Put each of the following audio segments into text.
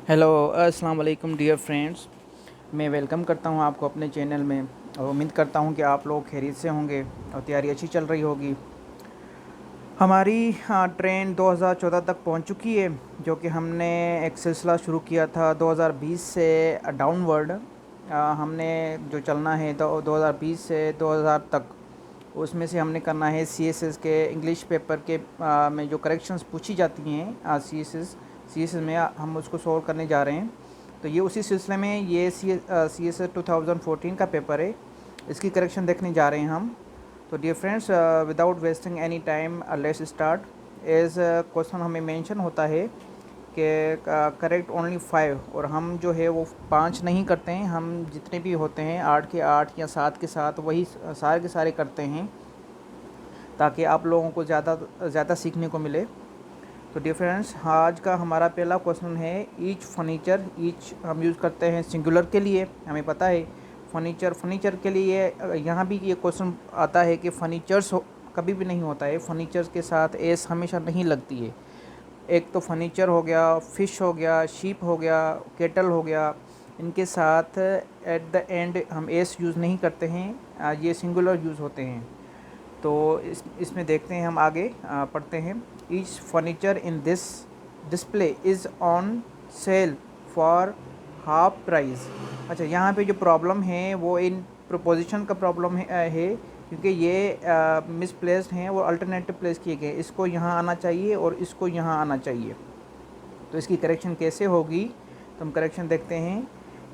Hello अस्सलाम वालेकुम dear friends. मैं वेलकम करता हूं आपको अपने चैनल में और उम्मीद करता हूं कि आप लोग खैरियत से होंगे और तैयारी अच्छी चल रही होगी। हमारी ट्रेन 2014 तक पहुंच चुकी है, जो कि हमने एक सिलसिला शुरू किया था 2020 से डाउनवर्ड। हमने जो चलना है तो 2020 से 2000 तक, उसमें से हमने करना है सीएसएस के इंग्लिश पेपर के में जो करेक्शंस पूछी जाती हैं सीएसएस में हम उसको सॉल्व करने जा रहे हैं। तो ये उसी सिलसिले में ये सीएसएस 2014 का पेपर है, इसकी करेक्शन देखने जा रहे हैं हम। तो dear friends, without wasting any time let's start. As question हमें मेंशन होता है कि करेक्ट ओनली 5, और हम जो है वो 5 नहीं करते हैं, हम जितने भी होते हैं 8 के 8 या 7 के 7 वही सारे के सारे करते हैं, ताकि आप लोगों को ज़्यादा सीखने को मिले। तो डियर फ्रेंड्स, आज का हमारा पहला क्वेश्चन है ईच फर्नीचर। ईच हम यूज़ करते हैं सिंगुलर के लिए, हमें पता है। फर्नीचर के लिए यहाँ भी ये क्वेश्चन आता है कि फर्नीचर्स कभी भी नहीं होता है, फर्नीचर्स के साथ एस हमेशा नहीं लगती है। एक तो फर्नीचर हो गया, फ़िश हो गया, शीप हो गया, केटल हो गया, इनके साथ एट द एंड हम एस यूज़ नहीं करते हैं, ये सिंगुलर यूज़ होते हैं। तो इसमें देखते हैं, हम आगे पढ़ते हैं। Each furniture in this display is on sale for half price. अच्छा, यहाँ पे जो प्रॉब्लम है वो इन प्रोपोजिशन का प्रॉब्लम है, क्योंकि ये मिसप्लेस्ड हैं, वो अल्टरनेटिव प्लेस किए गए। इसको यहाँ आना चाहिए और इसको यहाँ आना चाहिए। तो इसकी करेक्शन कैसे होगी, तो हम करेक्शन देखते हैं।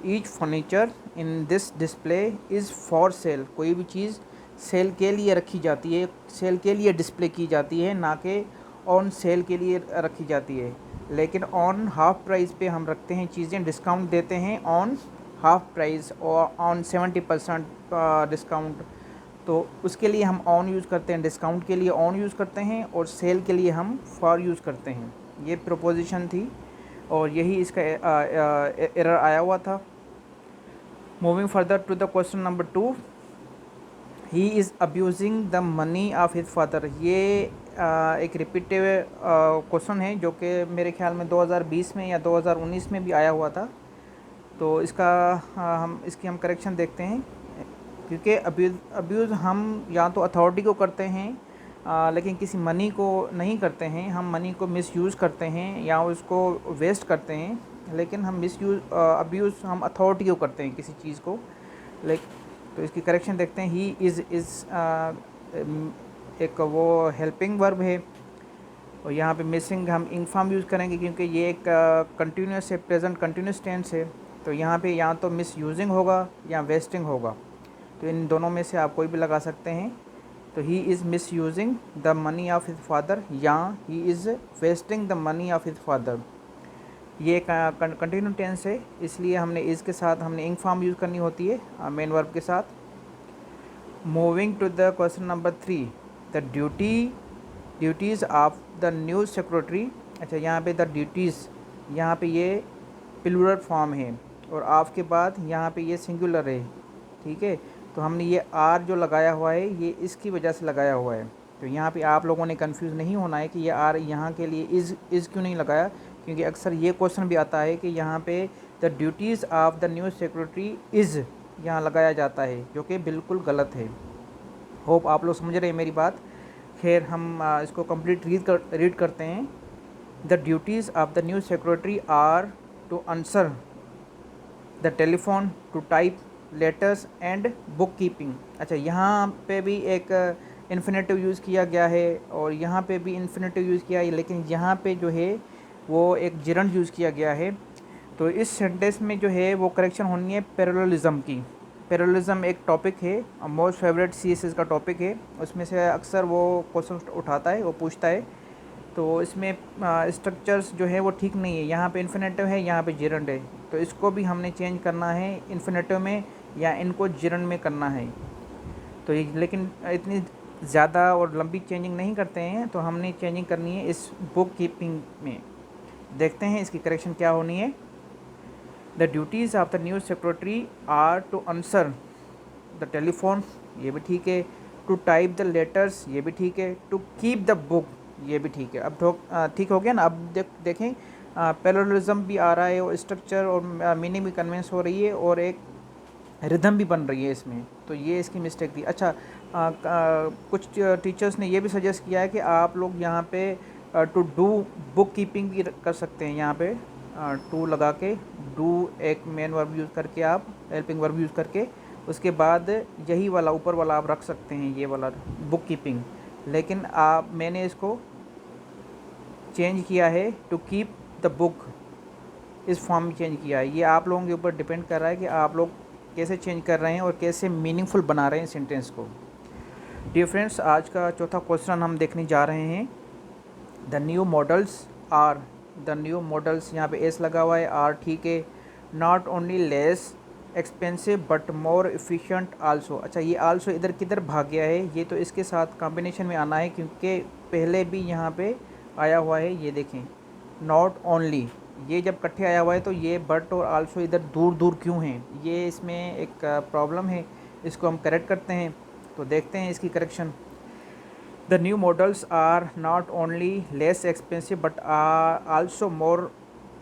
Each furniture in this display is for sale. कोई भी चीज़ सेल के लिए रखी जाती है, सेल के लिए डिस्प्ले की जाती है, ना कि ऑन सेल के लिए रखी जाती है। लेकिन ऑन हाफ प्राइस पे हम रखते हैं चीज़ें, डिस्काउंट देते हैं ऑन हाफ प्राइस और ऑन 70% डिस्काउंट। तो उसके लिए हम ऑन यूज़ करते हैं, डिस्काउंट के लिए ऑन यूज़ करते हैं, और सेल के लिए हम फॉर यूज़ करते हैं। ये प्रोपोजिशन थी और यही इसका एरर आया हुआ था। Moving further to the question number 2, he is abusing the money of his father. ये एक रिपीटेड क्वेश्चन है, जो कि मेरे ख्याल में 2020 में या 2019 में भी आया हुआ था। तो इसका हम करेक्शन देखते हैं, क्योंकि अब्यूज़ हम या तो अथॉरिटी को करते हैं, लेकिन किसी मनी को नहीं करते हैं। हम मनी को मिसयूज़ करते हैं या उसको वेस्ट करते हैं, लेकिन हम अब्यूज़ हम अथॉरिटी को करते हैं किसी चीज़ को। तो इसकी करेक्शन देखते हैं। ही इज़ एक वो हेल्पिंग वर्ब है, और यहाँ पे मिसिंग हम इंग फॉर्म यूज़ करेंगे, क्योंकि ये एक कंटिन्यूस है, प्रेजेंट कंटिन्यूस टेंस है। तो यहाँ पे या तो मिस यूजिंग होगा या वेस्टिंग होगा, तो इन दोनों में से आप कोई भी लगा सकते हैं। तो he is misusing the money of his father, या he is wasting the money of his father. ये कंटिन्यू टेंस है, इसलिए हमने इज़ के साथ हमने इंग फॉर्म यूज़ करनी होती है मेन वर्ब के साथ। Moving to the question number 3, the duties of the new secretary. अच्छा, यहाँ पे द ड्यूटीज़, यहाँ पे ये प्लूरल फॉर्म है, और ऑफ के बाद यहाँ पे ये सिंगुलर है, ठीक है। तो हमने ये आर जो लगाया हुआ है, ये इसकी वजह से लगाया हुआ है। तो यहाँ पे आप लोगों ने कंफ्यूज नहीं होना है कि ये आर यहाँ के लिए इज़ क्यों नहीं लगाया, क्योंकि अक्सर ये क्वेश्चन भी आता है कि यहाँ पे the duties of the new secretary is यहाँ लगाया जाता है, जो कि बिल्कुल गलत है। होप आप लोग समझ रहे हैं मेरी बात। खैर, हम इसको कंप्लीट रीड करते हैं। The duties of the new secretary are to answer the telephone, to type letters and book keeping. अच्छा, यहाँ पे भी एक इन्फिनेटिव यूज़ किया गया है, और यहाँ पे भी इन्फिनेटिव यूज़ किया है, लेकिन यहाँ पे जो है वो एक जिरंड यूज़ किया गया है। तो इस सेंटेंस में जो है वो करेक्शन होनी है पैरेललिज्म की। पैरेललिज्म एक टॉपिक है, मोस्ट फेवरेट सीएसएस का टॉपिक है, उसमें से अक्सर वो क्वेश्चन उठाता है, वो पूछता है। तो इसमें स्ट्रक्चर्स जो है वो ठीक नहीं है, यहाँ पे इन्फिनेटिव है, यहाँ पे जिरंड है। तो इसको भी हमने चेंज करना है इन्फिनेटिव में, या इनको जिरंड में करना है। तो ये लेकिन इतनी ज़्यादा और लंबी चेंजिंग नहीं करते हैं, तो हमने चेंजिंग करनी है इस बुक कीपिंग में। देखते हैं इसकी करेक्शन क्या होनी है। The duties of the new secretary are to answer the telephone, ये भी ठीक है। टू टाइप द लेटर्स, ये भी ठीक है। टू कीप द बुक, ये भी ठीक है। अब ठीक हो गया ना। अब देखें, पैरेललिज्म भी आ रहा है और स्ट्रक्चर और मीनिंग भी कन्विंस हो रही है और एक रिदम भी बन रही है इसमें। तो ये इसकी मिस्टेक थी। अच्छा, कुछ टीचर्स ने ये भी सजेस्ट किया है कि आप लोग यहाँ पे टू डू बुक कीपिंग भी कर सकते हैं। यहाँ पे टू लगा के डू एक मेन वर्ब यूज़ करके आप हेल्पिंग वर्ब यूज़ करके उसके बाद यही वाला ऊपर वाला आप रख सकते हैं, ये वाला बुक कीपिंग। लेकिन मैंने इसको चेंज किया है टू कीप द बुक, इस फॉर्म में चेंज किया है। ये आप लोगों के ऊपर डिपेंड कर रहा है कि आप लोग कैसे चेंज कर रहे हैं और कैसे मीनिंगफुल बना रहे हैं सेंटेंस को। डियर फ्रेंड्स, आज का चौथा क्वेश्चन हम देखने जा रहे हैं। The new models are, the new models, यहाँ पे एस लगा हुआ है, आर ठीक है, not only less expensive but more efficient also. अच्छा, ये आल्सो इधर किधर भाग गया है, ये तो इसके साथ कॉम्बिनेशन में आना है क्योंकि पहले भी यहाँ पे आया हुआ है। ये देखें, नॉट ओनली, ये जब इकट्ठे आया हुआ है तो ये बट और आल्सो इधर दूर दूर क्यों हैं, ये इसमें एक प्रॉब्लम है। इसको हम करेक्ट करते हैं, तो देखते हैं इसकी correction. The new models are not only less expensive but are also more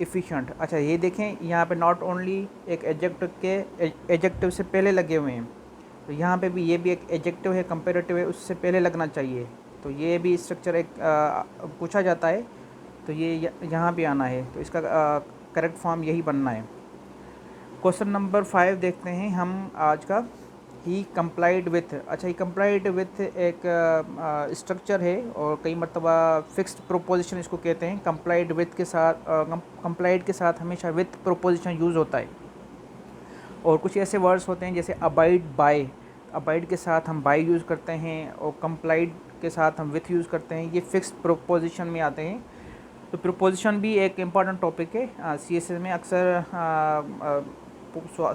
efficient. अच्छा, ये देखें, यहाँ पे नॉट ओनली एक एडजेक्टिव के एडजेक्टिव से पहले लगे हुए हैं, तो यहाँ पे भी ये भी एक एडजेक्टिव है, कंपैरेटिव है, उससे पहले लगना चाहिए। तो ये भी स्ट्रक्चर एक पूछा जाता है, तो ये यहाँ पे आना है, तो इसका करेक्ट फॉर्म यही बनना है। क्वेश्चन नंबर 5 देखते हैं हम आज का। ही कंप्लाइड विथ, अच्छा, ही कंप्लाइड विथ एक स्ट्रक्चर है और कई मरतबा फिक्स्ड प्रोपोजिशन इसको कहते हैं। कंप्लाइड विथ के साथ कंप्लाइड के साथ हमेशा विथ प्रोपोजिशन यूज़ होता है। और कुछ ऐसे वर्ड्स होते हैं जैसे अबाइड बाय, अबाइड के साथ हम बाय यूज़ करते हैं और कंप्लाइड के साथ हम विथ यूज़ करते हैं, ये फिक्स्ड प्रोपोजिशन में आते हैं। तो प्रोपोजिशन भी एक इम्पॉर्टेंट टॉपिक है। सीएसएस में अक्सर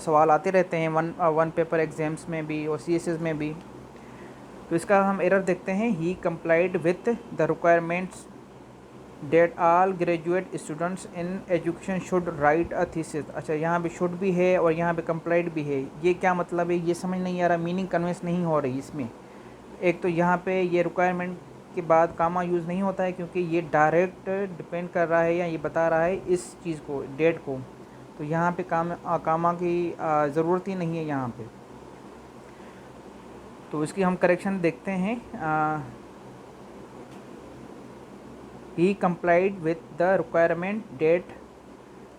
सवाल आते रहते हैं, वन पेपर एग्जाम्स में भी और सीएसएस में भी। तो इसका हम एरर देखते हैं। He complied with the requirements that all graduate students in education should write a thesis. अच्छा, यहाँ पे शुड भी है और यहाँ पे कंप्लाइड भी है, ये क्या मतलब है, ये समझ नहीं आ रहा, मीनिंग कन्विंस नहीं हो रही इसमें। एक तो यहाँ पे ये रिक्वायरमेंट के बाद कामा यूज़ नहीं होता है क्योंकि ये डायरेक्ट डिपेंड कर रहा है या ये बता रहा है इस चीज़ को, डेट को। तो यहाँ पे कामा की ज़रूरत ही नहीं है यहाँ पे। तो इसकी हम करेक्शन देखते हैं। He complied with the requirement that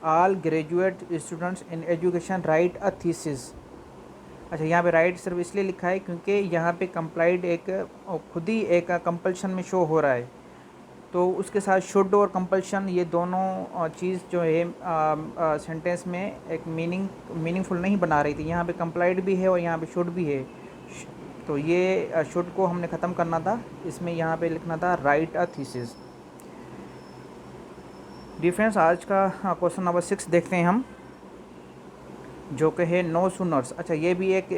all graduate students in education write a thesis. अच्छा, यहाँ पे राइट सिर्फ इसलिए लिखा है क्योंकि यहाँ पे कंप्लाइड एक खुद ही एक कंपल्शन में शो हो रहा है, तो उसके साथ शुड और कंपल्शन ये दोनों चीज़ जो है सेंटेंस में एक मीनिंगफुल नहीं बना रही थी। यहाँ पे कंप्लाइड भी है और यहाँ पे शुड भी है, तो ये शुड को हमने ख़त्म करना था, इसमें यहाँ पे लिखना था राइट अ थीसिस। डिफरेंस आज का क्वेश्चन नंबर 6 देखते हैं हम, जो कि है नो सूनर्स। अच्छा, ये भी एक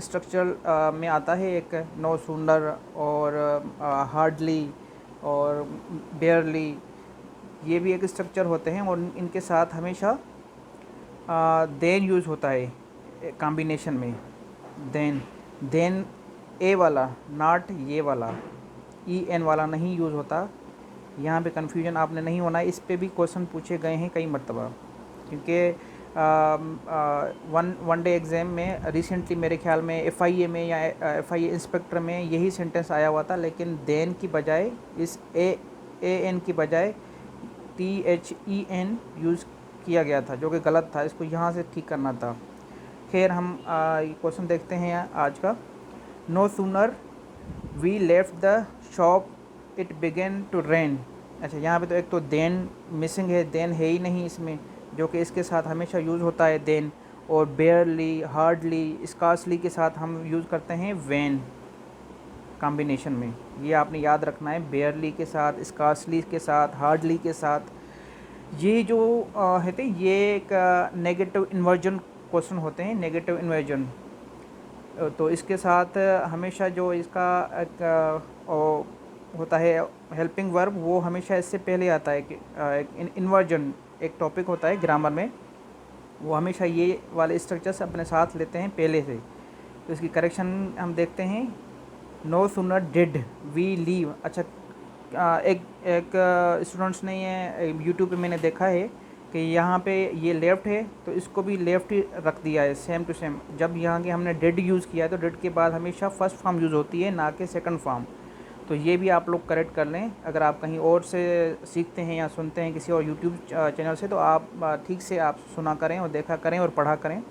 स्ट्रक्चर में आता है, एक नो सूनर और हार्डली और बेयरली, ये भी एक स्ट्रक्चर होते हैं और इनके साथ हमेशा देन यूज़ होता है कॉम्बिनेशन में। देन ए वाला, नॉट ये वाला, ई एन वाला नहीं यूज़ होता। यहाँ पे कन्फ्यूजन आपने नहीं होना है, इस पे भी क्वेश्चन पूछे गए हैं कई मरतबा, क्योंकि वन डे एग्ज़ाम में रिसेंटली मेरे ख्याल में एफआईए में या एफआईए इंस्पेक्टर में यही सेंटेंस आया हुआ था, लेकिन देन की बजाय इस ए एन की बजाय THEN यूज़ किया गया था, जो कि गलत था, इसको यहाँ से ठीक करना था। खैर, हम क्वेश्चन देखते हैं आज का। No sooner we left the shop it began to rain. अच्छा, यहाँ पे तो एक तो देन मिसिंग है, देन है ही नहीं इसमें, जो कि इसके साथ हमेशा यूज़ होता है देन। और बेयरली, हार्डली, स्कार्सली के साथ हम यूज़ करते हैं व्हेन कॉम्बिनेशन में। ये आपने याद रखना है, बेयरली के साथ, स्कार्सली के साथ, हार्डली के साथ। ये जो है ये एक नेगेटिव इन्वर्जन क्वेश्चन होते हैं, नेगेटिव इन्वर्जन। तो इसके साथ हमेशा जो इसका एक होता है हेल्पिंग वर्ब, वो हमेशा इससे पहले आता है कि एक इन्वर्जन एक टॉपिक होता है ग्रामर में, वो हमेशा ये वाले स्ट्रक्चर से अपने साथ लेते हैं पहले से। तो इसकी करेक्शन हम देखते हैं। No sooner did we leave. अच्छा, एक एक स्टूडेंट्स ने ये यूट्यूब पे मैंने देखा है कि यहाँ पे ये लेफ़्ट है तो इसको भी लेफ़्ट ही रख दिया है सेम टू सेम। जब यहाँ के हमने डिड यूज़ किया है तो डिड के बाद हमेशा फर्स्ट फॉर्म यूज़ होती है, ना कि सेकंड फॉर्म। तो ये भी आप लोग करेक्ट कर लें। अगर आप कहीं और से सीखते हैं या सुनते हैं किसी और यूट्यूब चैनल से, तो आप ठीक से आप सुना करें और देखा करें और पढ़ा करें,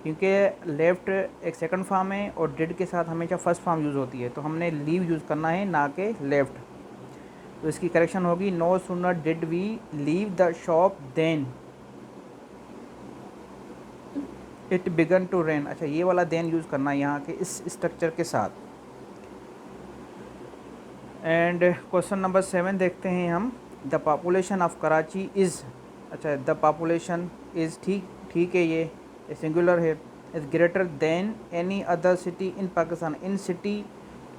क्योंकि लेफ़्ट एक सेकंड फॉर्म है और डिड के साथ हमेशा फर्स्ट फॉर्म यूज़ होती है। तो हमने लीव यूज़ करना है, ना कि लेफ़्ट। तो इसकी करेक्शन होगी no sooner did we leave the shop then it began to rain. अच्छा, ये वाला देन यूज़ करना है यहाँ के इस स्ट्रक्चर के साथ। एंड क्वेश्चन नंबर 7 देखते हैं हम। The population of Karachi is, अच्छा द पॉपुलेशन इज़, ठीक है, ये सिंगुलर है। Is greater then any other city in Pakistan. In city,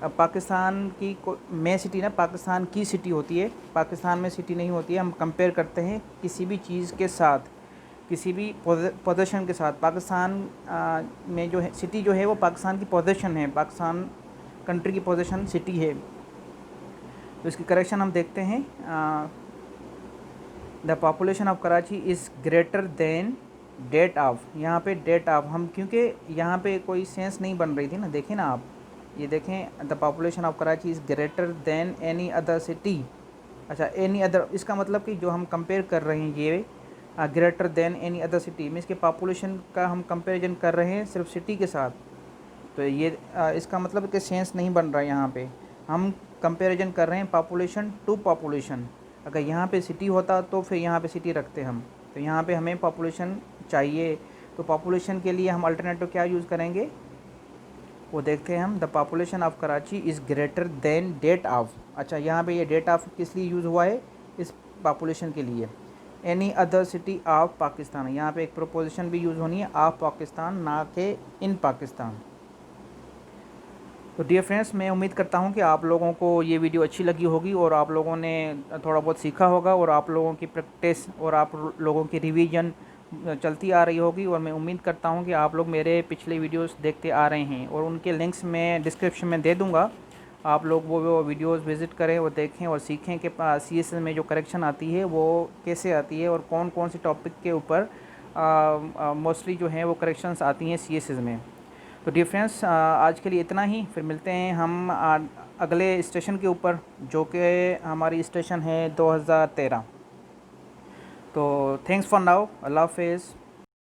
Pakistan की में सिटी ना, पाकिस्तान की सिटी होती है, पाकिस्तान में सिटी नहीं होती है। हम कंपेयर करते हैं किसी भी चीज़ के साथ, किसी भी पोजीशन के साथ। पाकिस्तान में जो है सिटी जो है वो पाकिस्तान की पोजीशन है, पाकिस्तान कंट्री की पोजीशन सिटी है। तो इसकी करेक्शन हम देखते हैं। The population of Karachi is greater than that of. यहाँ पे डेट ऑफ हम, क्योंकि यहाँ पे कोई सेंस नहीं बन रही थी ना, देखें ना आप, ये देखें the population of Karachi is greater then any other city. अच्छा, एनी अदर, इसका मतलब कि जो हम कंपेयर कर रहे हैं ये greater than any other city में, इसके पॉपुलेशन का हम कंपेरिजन कर रहे हैं सिर्फ सिटी के साथ। तो ये इसका मतलब कि सेंस नहीं बन रहा है। यहाँ पे हम कंपेरिजन कर रहे हैं पॉपुलेशन टू पॉपुलेशन। अगर यहाँ पे सिटी होता तो फिर यहाँ पे सिटी रखते हम, तो यहाँ पे हमें पॉपुलेशन चाहिए। तो पॉपुलेशन के लिए हम अल्टरनेटिव क्या यूज़ करेंगे वो देखते हैं हम। The population of Karachi is greater than that of. अच्छा, यहाँ पे ये डेट ऑफ किस लिए यूज़ हुआ है, इस पॉपुलेशन के लिए। Any other city of Pakistan, यहाँ पे एक प्रोपोजिशन भी यूज़ होनी है, ऑफ पाकिस्तान, ना कि इन पाकिस्तान। तो डियर फ्रेंड्स, मैं उम्मीद करता हूँ कि आप लोगों को ये वीडियो अच्छी लगी होगी और आप लोगों ने थोड़ा बहुत सीखा होगा और आप लोगों की प्रैक्टिस और आप लोगों की रिवीजन चलती आ रही होगी। और मैं उम्मीद करता हूँ कि आप लोग मेरे पिछले वीडियोस देखते आ रहे हैं और उनके लिंक्स मैं डिस्क्रिप्शन में दे दूँगा। आप लोग वो वीडियोस विज़िट करें, वो देखें और सीखें कि CSS में जो करेक्शन आती है वो कैसे आती है और कौन कौन से टॉपिक के ऊपर मोस्टली जो है वो करेक्शंस आती हैं CSS में। तो डियर फ्रेंड्स, आज के लिए इतना ही। फिर मिलते हैं हम अगले स्टेशन के ऊपर, जो कि हमारी स्टेशन है 2013। तो थैंक्स फॉर नाउ, अल्लाह हाफिज़।